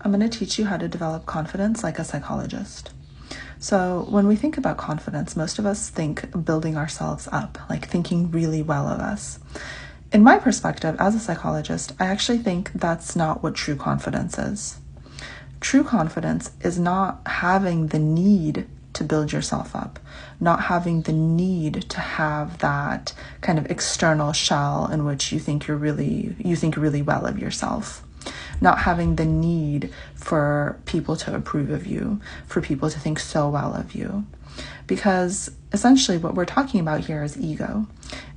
I'm going to teach you how to develop confidence like a psychologist. So when we think about confidence, most of us think building ourselves up, like thinking really well of us. In my perspective, as a psychologist, I actually think that's not what true confidence is. True confidence is not having the need to build yourself up, not having the need to have that kind of external shell in which you think really well of yourself. Not having the need for people to approve of you, for people to think so well of you. Because essentially what we're talking about here is ego.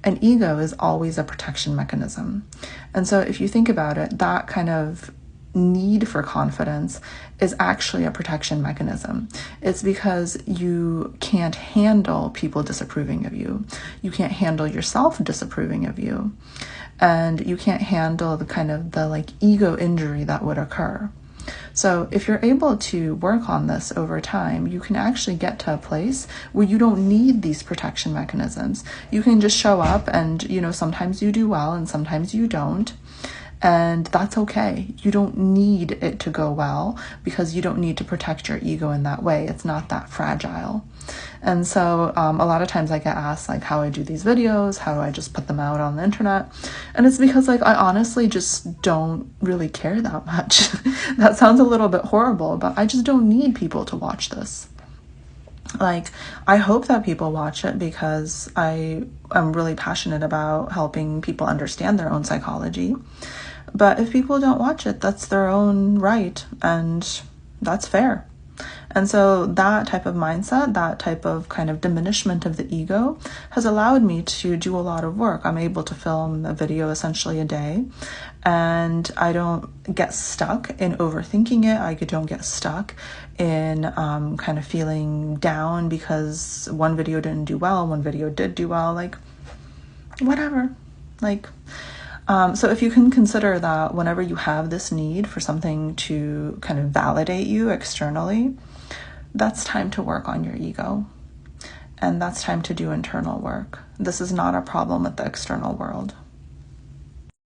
And ego is always a protection mechanism. And so if you think about it, that kind of need for confidence is actually a protection mechanism. It's because you can't handle people disapproving of you. You can't handle yourself disapproving of you. And you can't handle the ego injury that would occur. So if you're able to work on this over time, you can actually get to a place where you don't need these protection mechanisms. You can just show up and, sometimes you do well and sometimes you don't. And that's okay. You don't need it to go well because you don't need to protect your ego in that way. It's not that fragile. And so a lot of times I get asked how I do these videos, how do I just put them out on the internet? And it's because I honestly just don't really care that much. That sounds a little bit horrible, but I just don't need people to watch this. I hope that people watch it because I am really passionate about helping people understand their own psychology. But if people don't watch it, that's their own right, and that's fair. And so that type of mindset, that type of kind of diminishment of the ego has allowed me to do a lot of work. I'm able to film a video essentially a day, and I don't get stuck in overthinking it. I don't get stuck in kind of feeling down because one video didn't do well, one video did do well, whatever. So if you can consider that whenever you have this need for something to kind of validate you externally, that's time to work on your ego. And that's time to do internal work. This is not a problem with the external world.